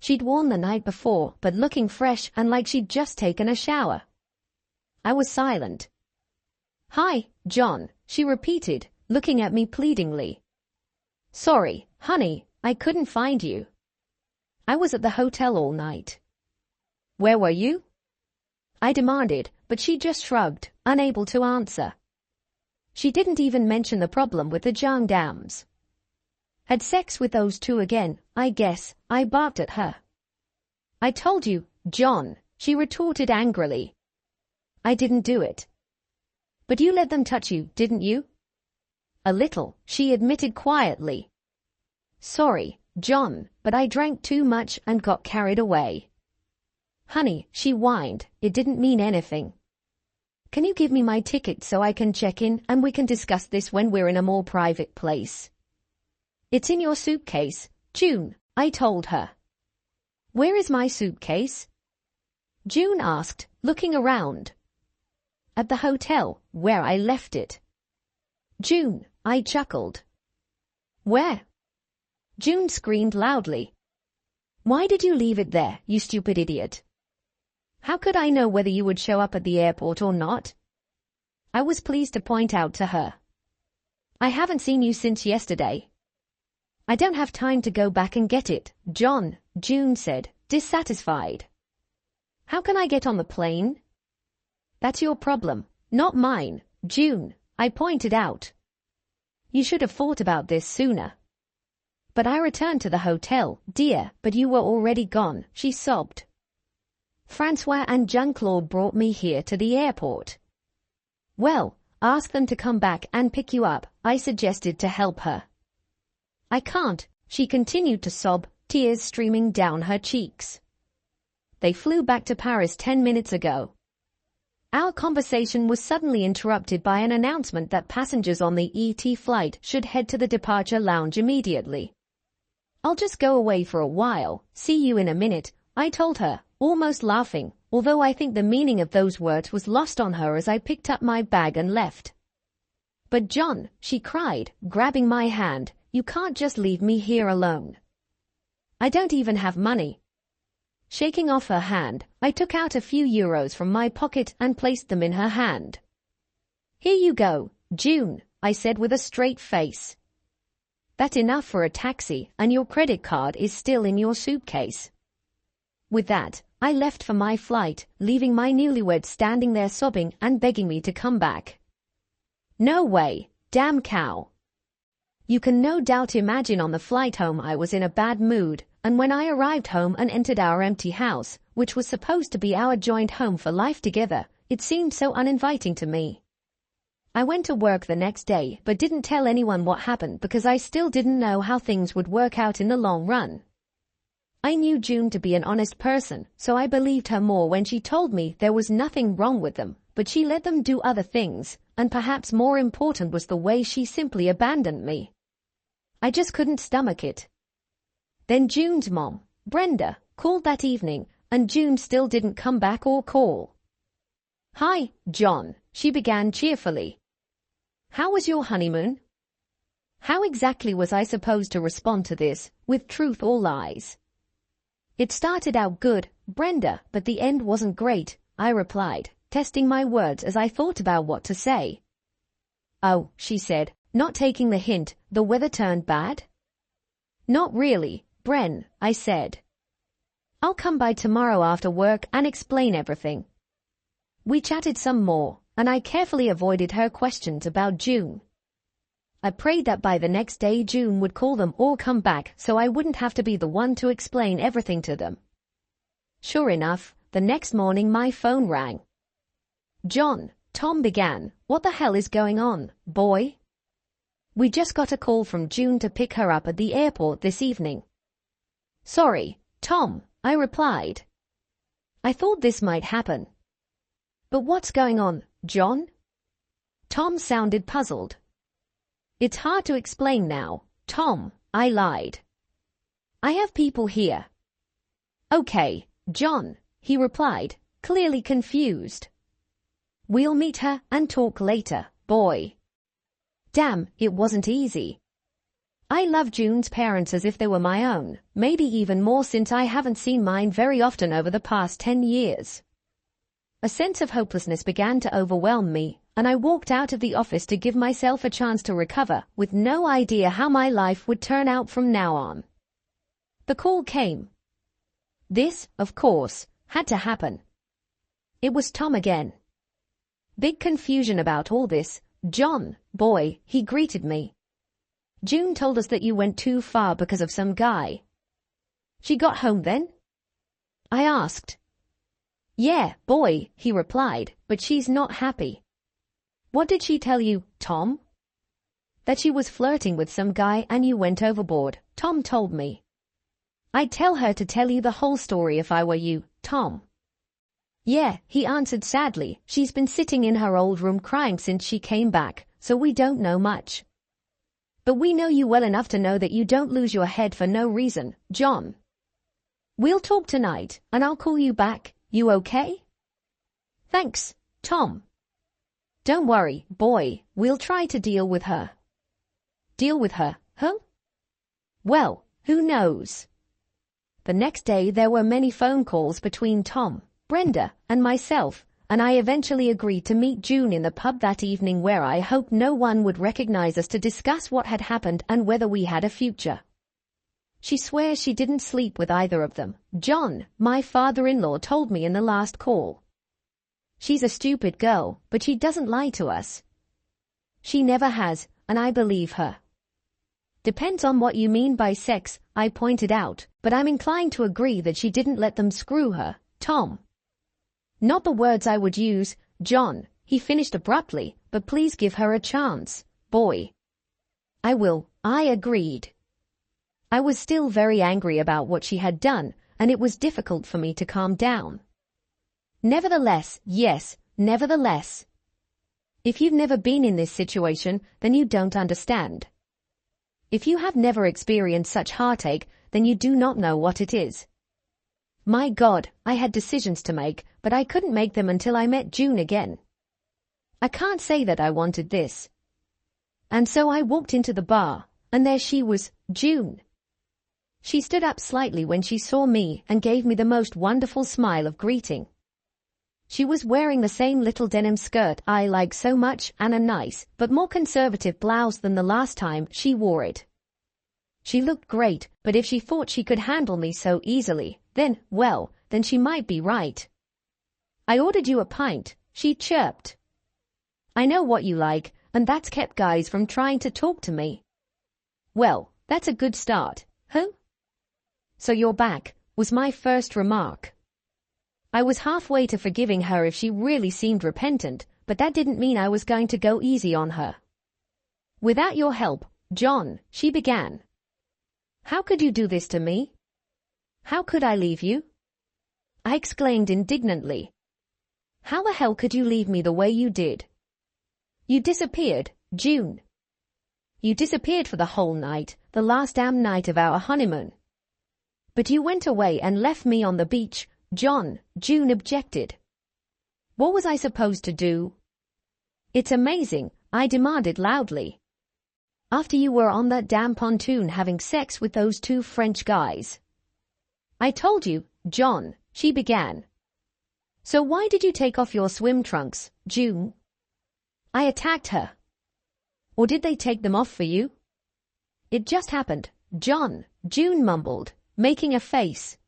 she'd worn the night before, but looking fresh and like she'd just taken a shower. I was silent. "Hi, John," she repeated, looking at me pleadingly. "Sorry, honey, I couldn't find you. I was at the hotel all night." "Where were you?" I demanded, but she just shrugged, unable to answer. She didn't even mention the problem with the gendarmes. "Had sex with those two again, I guess," I barked at her. "I told you, John," she retorted angrily. "I didn't do it." "But you let them touch you, didn't you?" "A little," she admitted quietly. "Sorry, John, but I drank too much and got carried away." "Honey," she whined, "it didn't mean anything. Can you give me my ticket so I can check in and we can discuss this when we're in a more private place?" "It's in your suitcase, June," I told her. "Where is my suitcase?" June asked, looking around. "At the hotel, where I left it." "June," I chuckled. "Where?" June screamed loudly. "Why did you leave it there, you stupid idiot? How could I know whether you would show up at the airport or not?" I was pleased to point out to her. "I haven't seen you since yesterday." "I don't have time to go back and get it, John," June said, dissatisfied. "How can I get on the plane?" "That's your problem, not mine, June," I pointed out. "You should have thought about this sooner." "But I returned to the hotel, dear, but you were already gone," she sobbed. "Francois and Jean-Claude brought me here to the airport." "Well, ask them to come back and pick you up," I suggested to help her. "I can't," she continued to sob, tears streaming down her cheeks. "They flew back to Paris 10 minutes ago." Our conversation was suddenly interrupted by an announcement that passengers on the ET flight should head to the departure lounge immediately. "I'll just go away for a while, see you in a minute," I told her, almost laughing, although I think the meaning of those words was lost on her as I picked up my bag and left. "But John," she cried, grabbing my hand, "you can't just leave me here alone. I don't even have money." Shaking off her hand, I took out a few euros from my pocket and placed them in her hand. "Here you go, June," I said with a straight face. "That's enough for a taxi, and your credit card is still in your suitcase." With that, I left for my flight, leaving my newlywed standing there sobbing and begging me to come back. "No way, damn cow." You can no doubt imagine on the flight home I was in a bad mood, and when I arrived home and entered our empty house, which was supposed to be our joint home for life together, it seemed so uninviting to me. I went to work the next day but didn't tell anyone what happened because I still didn't know how things would work out in the long run. I knew June to be an honest person, so I believed her more when she told me there was nothing wrong with them, but she let them do other things, and perhaps more important was the way she simply abandoned me. I just couldn't stomach it. Then June's mom, Brenda, called that evening, and June still didn't come back or call. "Hi, John," she began cheerfully. "How was your honeymoon?" How exactly was I supposed to respond to this, with truth or lies? "It started out good, Brenda, but the end wasn't great," I replied, testing my words as I thought about what to say. "Oh," she said, not taking the hint, "the weather turned bad?" "Not really, Bren," I said. "I'll come by tomorrow after work and explain everything." We chatted some more, and I carefully avoided her questions about June. I prayed that by the next day June would call them or come back so I wouldn't have to be the one to explain everything to them. Sure enough, the next morning my phone rang. "John," Tom began, "what the hell is going on, boy?" "We just got a call from June to pick her up at the airport this evening." "Sorry, Tom," I replied. "I thought this might happen." "But what's going on, John?" Tom sounded puzzled. "It's hard to explain now, Tom," I lied. "I have people here." "Okay, John," he replied, clearly confused. "We'll meet her and talk later, boy." Damn, it wasn't easy. I love June's parents as if they were my own, maybe even more since I haven't seen mine very often over the past 10 years. A sense of hopelessness began to overwhelm me, and I walked out of the office to give myself a chance to recover, with no idea how my life would turn out from now on. The call came. This, of course, had to happen. It was Tom again. Big confusion about all this. "John, boy," he greeted me. "June told us that you went too far because of some guy." "She got home then?" I asked. "Yeah, boy," he replied, "but she's not happy." "What did she tell you, Tom?" "That she was flirting with some guy and you went overboard," Tom told me. "I'd tell her to tell you the whole story if I were you, Tom." "Yeah," he answered sadly, "she's been sitting in her old room crying since she came back, so we don't know much. But we know you well enough to know that you don't lose your head for no reason, John. We'll talk tonight, and I'll call you back. You okay?" "Thanks, Tom." "Don't worry, boy, we'll try to deal with her." "Deal with her, huh?" "Well, who knows?" The next day there were many phone calls between Tom, Brenda, and myself, and I eventually agreed to meet June in the pub that evening where I hoped no one would recognize us to discuss what had happened and whether we had a future. She swears she didn't sleep with either of them, John, my father-in-law, told me in the last call. She's a stupid girl, but she doesn't lie to us. She never has, and I believe her. Depends on what you mean by sex, I pointed out, but I'm inclined to agree that she didn't let them screw her, Tom. Not the words I would use, John, he finished abruptly, but please give her a chance, boy. I will, I agreed. I was still very angry about what she had done, and it was difficult for me to calm down. Nevertheless, yes, nevertheless. If you've never been in this situation, then you don't understand. If you have never experienced such heartache, then you do not know what it is. My God, I had decisions to make, but I couldn't make them until I met June again. I can't say that I wanted this. And so I walked into the bar, and there she was, June. She stood up slightly when she saw me and gave me the most wonderful smile of greeting. She was wearing the same little denim skirt I like so much and a nice, but more conservative blouse than the last time she wore it. She looked great, but if she thought she could handle me so easily, then, well, then she might be right. "I ordered you a pint," she chirped. "I know what you like, and that's kept guys from trying to talk to me." "Well, that's a good start, huh?" "So you're back," was my first remark. I was halfway to forgiving her if she really seemed repentant, but that didn't mean I was going to go easy on her. "Without your help, John," she began. "How could you do this to me? How could I leave you?" I exclaimed indignantly. "How the hell could you leave me the way you did? You disappeared, June. You disappeared for the whole night, the last damn night of our honeymoon. But you went away and left me on the beach, John," June objected. "What was I supposed to do?" "It's amazing," I demanded loudly. "After you were on that damn pontoon having sex with those two French guys." "I told you, John," she began. "So why did you take off your swim trunks, June?" I attacked her. "Or did they take them off for you?" "It just happened, John," June mumbled, making a face.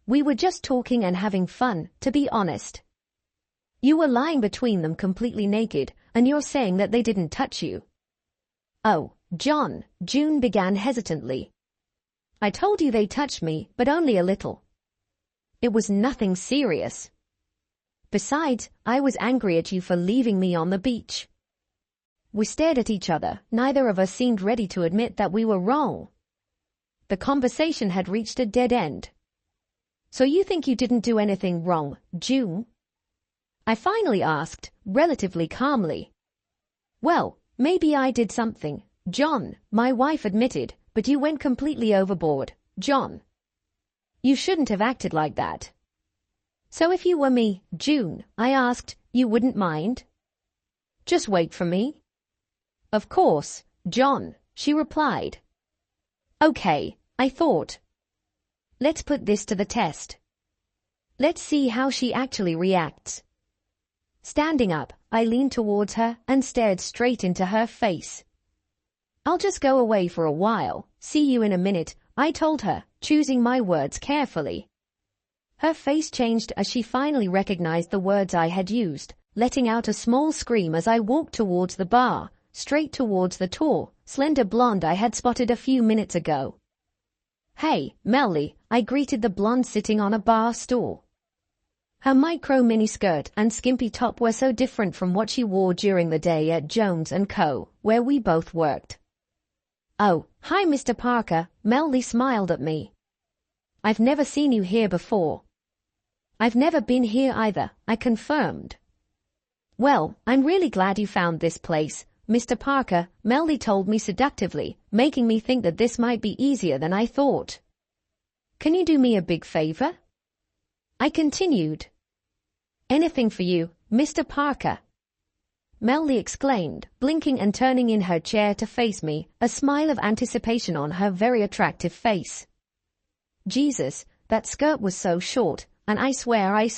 "We were just talking and having fun, to be honest. You were lying between them completely naked, and you're saying that they didn't touch you." "Oh, John," June began hesitantly. "I told you they touched me, but only a little. It was nothing serious. Besides, I was angry at you for leaving me on the beach." We stared at each other. Neither of us seemed ready to admit that we were wrong. The conversation had reached a dead end. "So you think you didn't do anything wrong, June?" I finally asked, relatively calmly. "Well, maybe I did something, John," my wife admitted, "but you went completely overboard, John. You shouldn't have acted like that." "So if you were me, June," I asked, "you wouldn't mind?" "Just wait for me." "Of course, John," she replied. Okay, I thought. Let's put this to the test. Let's see how she actually reacts. Standing up, I leaned towards her and stared straight into her face. I'll just go away for a while. See you in a minute, I told her, choosing my words carefully. Her face changed as she finally recognized the words I had used, letting out a small scream as I walked towards the bar, straight towards the tall, slender blonde I had spotted a few minutes ago. Hey, Melly, I greeted the blonde sitting on a bar stool. Her micro miniskirt and skimpy top were so different from what she wore during the day at Jones & Co., where we both worked. Oh, hi Mr. Parker, Melly smiled at me. I've never seen you here before. I've never been here either, I confirmed. Well, I'm really glad you found this place, Mr. Parker, Melly told me seductively, making me think that this might be easier than I thought. Can you do me a big favor? I continued. Anything for you, Mr. Parker. Melly exclaimed, blinking and turning in her chair to face me, a smile of anticipation on her very attractive face. Jesus, that skirt was so short, and I swear I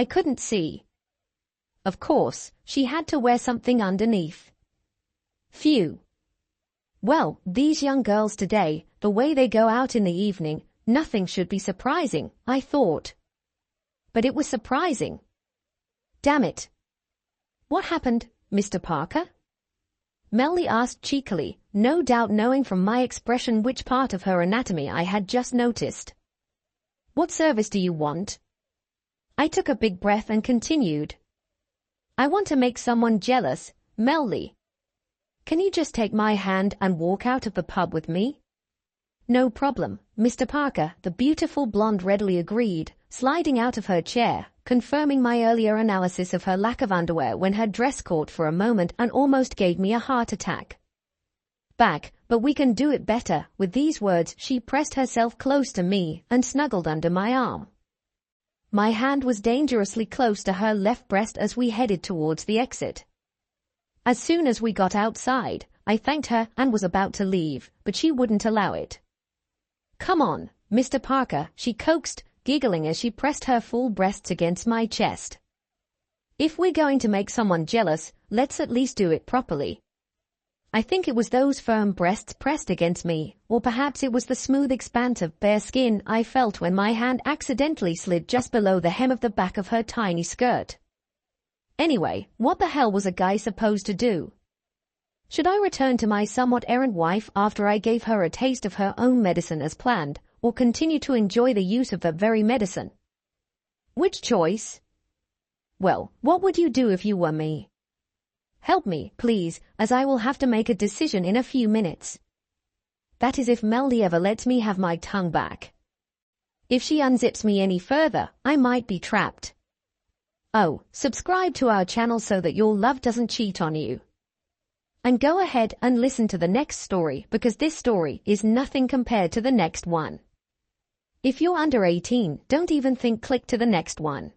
couldn't see. Of course, she had to wear something underneath. Phew. Well, these young girls today, the way they go out in the evening, nothing should be surprising, I thought. But it was surprising. Damn it. What happened, Mr. Parker? Melly asked cheekily, no doubt knowing from my expression which part of her anatomy I had just noticed. What service do you want? I took a big breath and continued. I want to make someone jealous, Melly. Can you just take my hand and walk out of the pub with me? No problem, Mr. Parker, the beautiful blonde readily agreed, sliding out of her chair, confirming my earlier analysis of her lack of underwear when her dress caught for a moment and almost gave me a heart attack. Back, but we can do it better. With these words, she pressed herself close to me and snuggled under my arm. My hand was dangerously close to her left breast as we headed towards the exit. As soon as we got outside, I thanked her and was about to leave, but she wouldn't allow it. Come on, Mr. Parker, she coaxed, giggling as she pressed her full breasts against my chest. If we're going to make someone jealous, let's at least do it properly. I think it was those firm breasts pressed against me, or perhaps it was the smooth expanse of bare skin I felt when my hand accidentally slid just below the hem of the back of her tiny skirt. Anyway, what the hell was a guy supposed to do? Should I return to my somewhat errant wife after I gave her a taste of her own medicine as planned, or continue to enjoy the use of that very medicine? Which choice? Well, what would you do if you were me? Help me, please, as I will have to make a decision in a few minutes. That is if Melly ever lets me have my tongue back. If she unzips me any further, I might be trapped. Oh, subscribe to our channel so that your love doesn't cheat on you. And go ahead and listen to the next story because this story is nothing compared to the next one. If you're under 18, don't even think click to the next one.